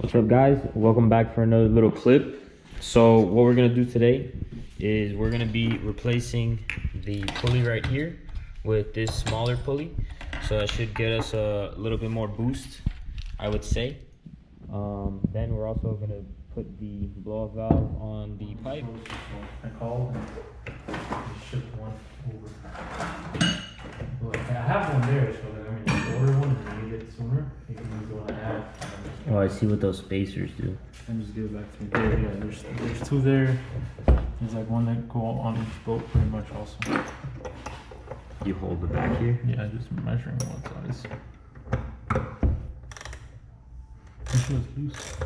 What's up, guys? Welcome back for another little clip. So what we're gonna do today is we're gonna be replacing the pulley right here with this smaller pulley, so that should get us a little bit more boost, I would say. Then we're also gonna put the blow-off valve on the pipe. I called and shipped one over. Well, I have one there, so if you order one and you get it sooner, you can use the one I have. Oh, I see what those spacers do. And just give it back to me. There, yeah, there's two there. There's like one that go on each boat pretty much also. You hold the back here? Yeah, just measuring one size. This was loose.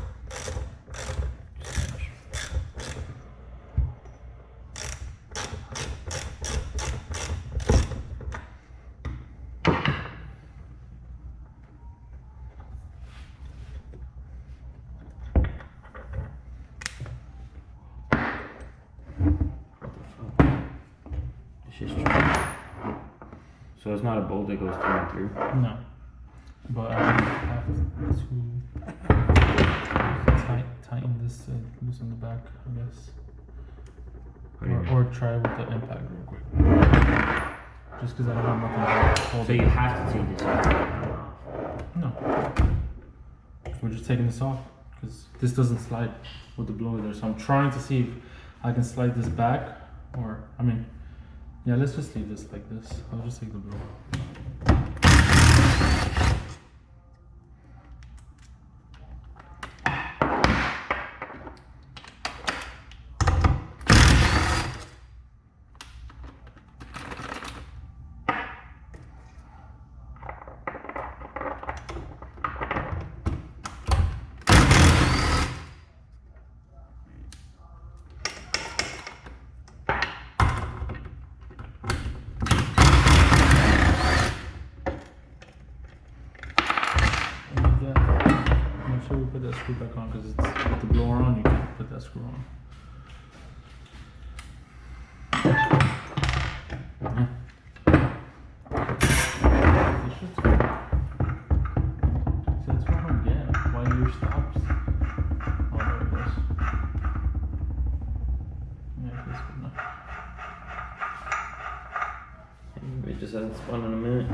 So it's not a bolt that goes through and through? No. But I have to tighten this to loosen the back, I guess. Or try with the impact real quick. Just because I don't have nothing to hold. So you have to take this off? No. We're just taking this off because this doesn't slide with the blower there. So I'm trying to see if I can slide this back, or, I mean, yeah, let's just leave this like this. I'll just take the blower. Make sure we put that screw back on, because it's with the blower on, you can't put that screw on. That's what I don't get. Why yours stops? Oh, there it goes. Yeah, that's good enough. It just hasn't spun in a minute.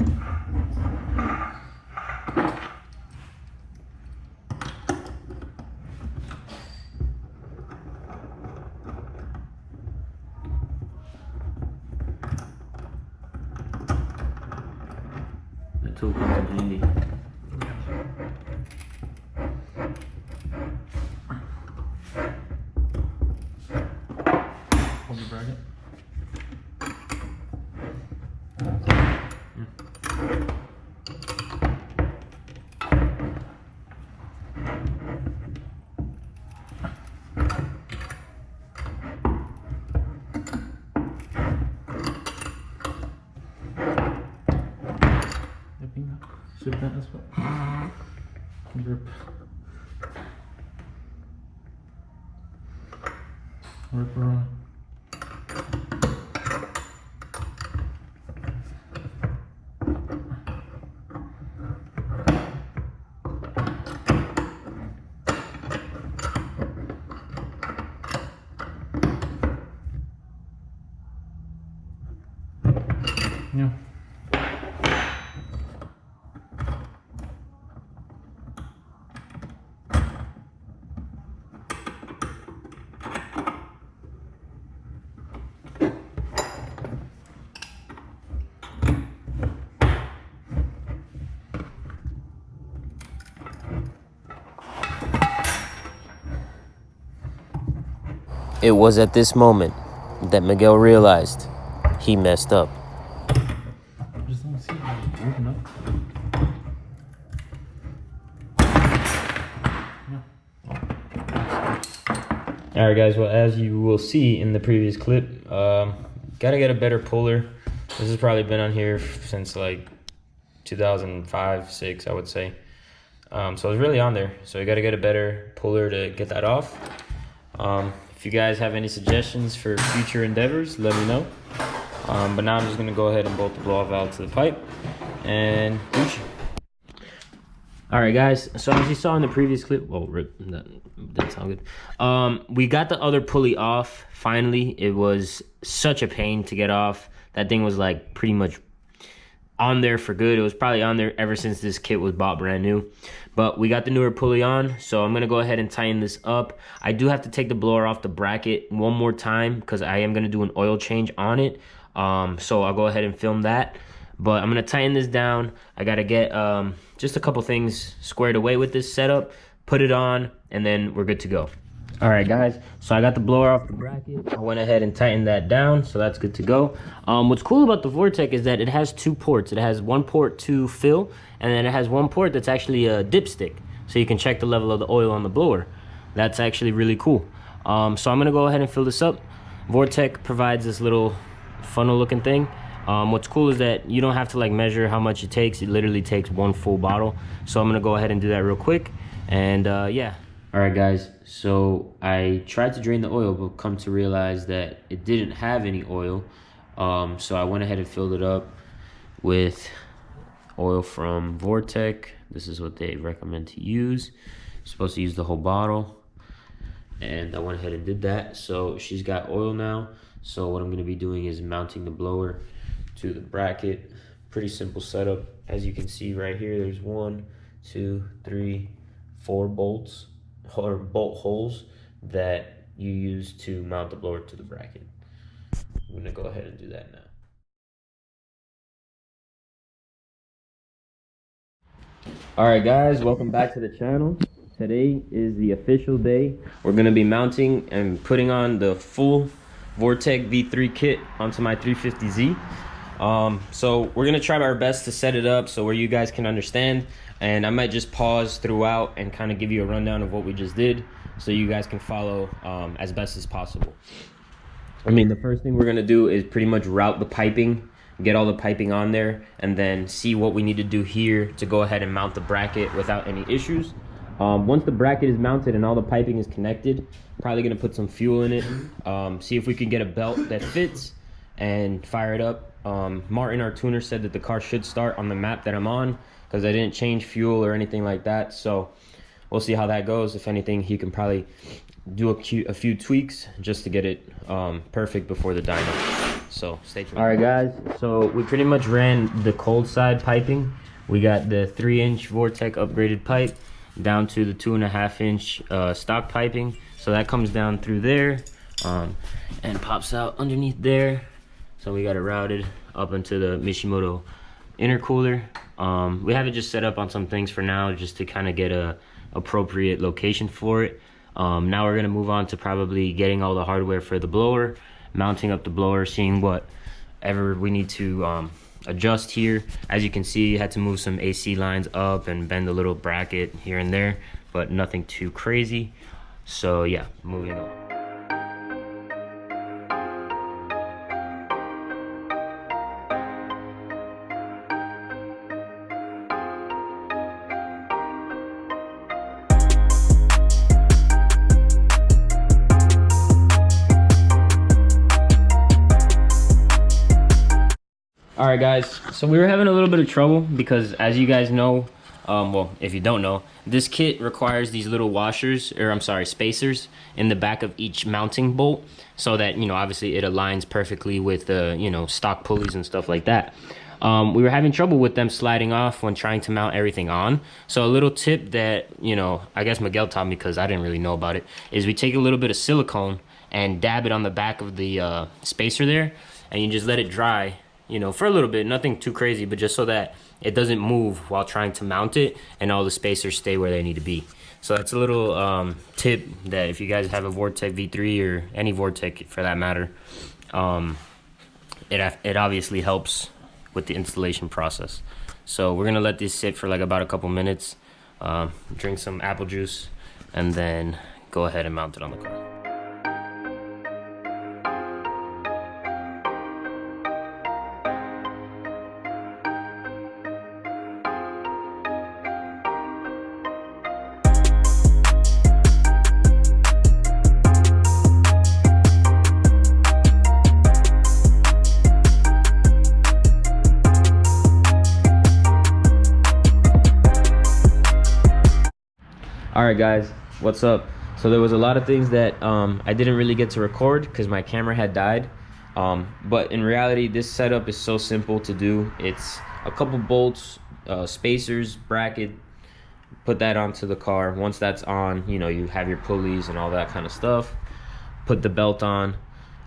The tool comes in handy. Hold the bracket. Ship that as well. Grip. Rip around. Yeah. It was at this moment that Miguel realized he messed up. I just don't see how it's moving up. All right, guys, well, as you will see in the previous clip, gotta get a better puller. This has probably been on here since like 2005, 6, I would say. So it's really on there. So you gotta get a better puller to get that off. If you guys have any suggestions for future endeavors, let me know. But now I'm just gonna go ahead and bolt the blow-off valve to the pipe and boosh. All right, guys, so as you saw in the previous clip, oh, rip, that didn't sound good. We got the other pulley off, finally. It was such a pain to get off. That thing was like pretty much on there for good. It was probably on there ever since this kit was bought brand new. But we got the newer pulley on, so I'm gonna go ahead and tighten this up. I do have to take the blower off the bracket one more time because I am gonna do an oil change on it. So I'll go ahead and film that. But I'm gonna tighten this down. I gotta get just a couple things squared away with this setup, put it on, and then we're good to go. All right, guys, so I got the blower off the bracket. I went ahead and tightened that down, so that's good to go. What's cool about the Vortech is that it has two ports. It has one port to fill, and then it has one port that's actually a dipstick, so you can check the level of the oil on the blower. That's actually really cool. So I'm gonna go ahead and fill this up. Vortech provides this little funnel looking thing. What's cool is that you don't have to like measure how much it takes. It literally takes one full bottle. So I'm gonna go ahead and do that real quick. And yeah. All right, guys, so I tried to drain the oil, but come to realize that it didn't have any oil. So I went ahead and filled it up with oil from Vortech. This is what they recommend to use. You're supposed to use the whole bottle. And I went ahead and did that. So she's got oil now. So what I'm gonna be doing is mounting the blower to the bracket. Pretty simple setup. As you can see right here, there's 1, 2, 3, 4 bolts or bolt holes that you use to mount the blower to the bracket. I'm gonna go ahead and do that now. All right, guys, welcome back to the channel. Today is the official day. We're gonna be mounting and putting on the full Vortech V3 kit onto my 350Z. So we're gonna try our best to set it up so where you guys can understand, and I might just pause throughout and kind of give you a rundown of what we just did so you guys can follow as best as possible. I mean, the first thing we're gonna do is pretty much route the piping, get all the piping on there, and then see what we need to do here to go ahead and mount the bracket without any issues. Once the bracket is mounted and all the piping is connected, probably gonna put some fuel in it, see if we can get a belt that fits and fire it up. Martin, our tuner, said that the car should start on the map that I'm on because I didn't change fuel or anything like that. So we'll see how that goes. If anything, he can probably do a few tweaks just to get it perfect before the dyno. So stay tuned. All right, guys, so we pretty much ran the cold side piping. We got the 3-inch Vortech upgraded pipe down to the 2.5-inch stock piping. So that comes down through there and pops out underneath there. So we got it routed up into the Mishimoto intercooler. We have it just set up on some things for now just to kind of get a appropriate location for it. Now we're gonna move on to probably getting all the hardware for the blower, mounting up the blower, seeing whatever we need to adjust here. As you can see, had to move some AC lines up and bend a little bracket here and there, but nothing too crazy. So yeah, moving on. All right, guys, so we were having a little bit of trouble because, as you guys know, well, if you don't know, this kit requires these little washers, or I'm sorry, spacers in the back of each mounting bolt so that, you know, obviously it aligns perfectly with the, you know, stock pulleys and stuff like that. We were having trouble with them sliding off when trying to mount everything on. So a little tip that, you know, I guess Miguel taught me because I didn't really know about it, is we take a little bit of silicone and dab it on the back of the spacer there, and you just let it dry, you know, for a little bit, nothing too crazy, but just so that it doesn't move while trying to mount it and all the spacers stay where they need to be. So that's a little tip that if you guys have a Vortech V3 or any Vortech for that matter, it obviously helps with the installation process. So we're gonna let this sit for like about a couple minutes, drink some apple juice, and then go ahead and mount it on the car. All right, guys, what's up? So there was a lot of things that I didn't really get to record because my camera had died. But in reality, this setup is so simple to do. It's a couple bolts, spacers, bracket, put that onto the car. Once that's on, you know, you have your pulleys and all that kind of stuff. Put the belt on.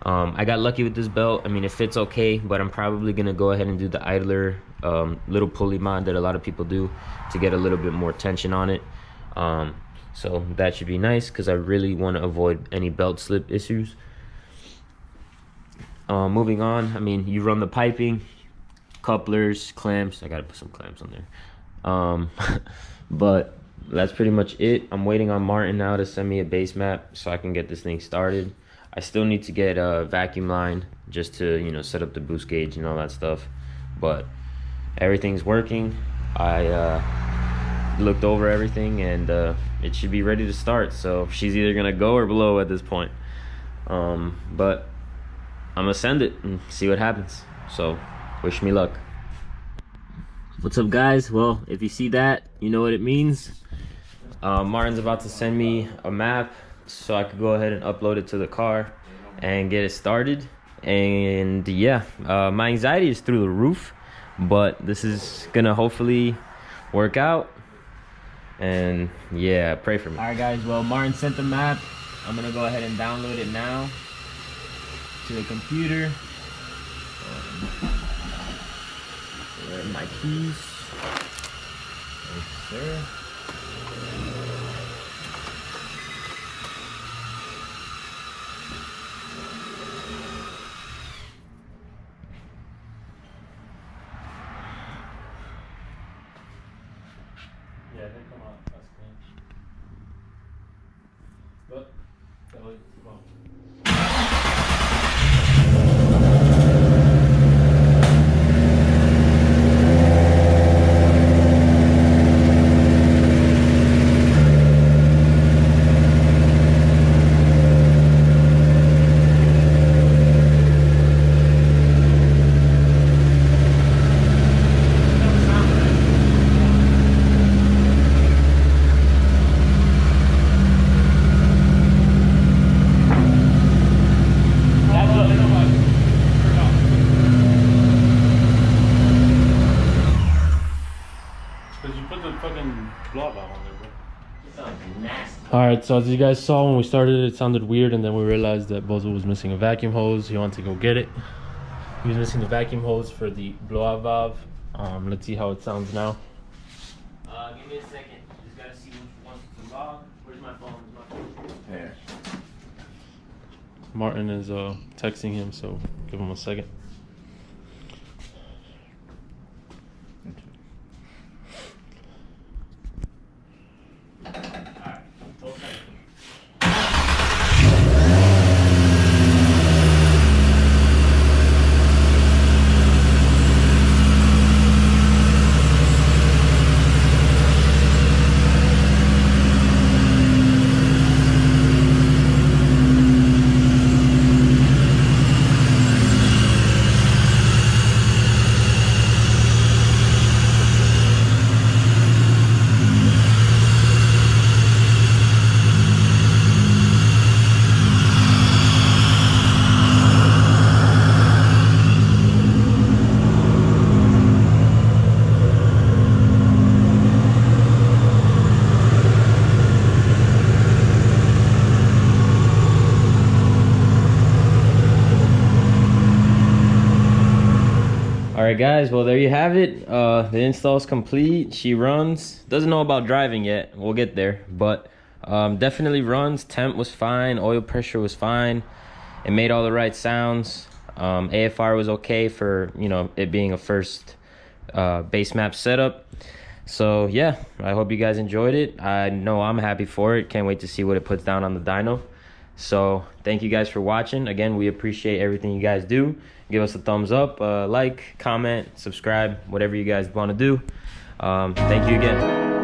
I got lucky with this belt. I mean, it fits okay, but I'm probably gonna go ahead and do the idler little pulley mod that a lot of people do to get a little bit more tension on it. So that should be nice because I really want to avoid any belt slip issues. Moving on, I mean, you run the piping, couplers, clamps. I gotta put some clamps on there. But that's pretty much it. I'm waiting on Martin now to send me a base map so I can get this thing started. I still need to get a vacuum line just to, you know, set up the boost gauge and all that stuff. But everything's working. I looked over everything and it should be ready to start. So she's either gonna go or blow at this point. But I'm gonna send it and see what happens. So wish me luck. What's up, guys? Well, if you see that, you know what it means. Martin's about to send me a map so I could go ahead and upload it to the car and get it started. And yeah, my anxiety is through the roof, but this is gonna hopefully work out. And yeah, pray for me. All right, guys, well, Martin sent the map. I'm gonna go ahead and download it now to the computer. Where are my keys? Yes, sir. Yeah, they come out that's clean. But that was well. Alright, so as you guys saw when we started, it sounded weird, and then we realized that Bozo was missing a vacuum hose. He wanted to go get it. He was missing the vacuum hose for the blowout valve. Let's see how it sounds now. Give me a second. Just gotta see which one's to log. Where's my phone? Here. Martin is texting him, so give him a second. Alright, guys, well, there you have it. The install is complete. She runs. Doesn't know about driving yet. We'll get there, but definitely runs. Temp was fine. Oil pressure was fine. It made all the right sounds. AFR was okay for, you know, it being a first base map setup. So yeah, I hope you guys enjoyed it. I know I'm happy for it. Can't wait to see what it puts down on the dyno. So thank you guys for watching. Again, we appreciate everything you guys do. Give us a thumbs up, like, comment, subscribe, whatever you guys want to do. Thank you again.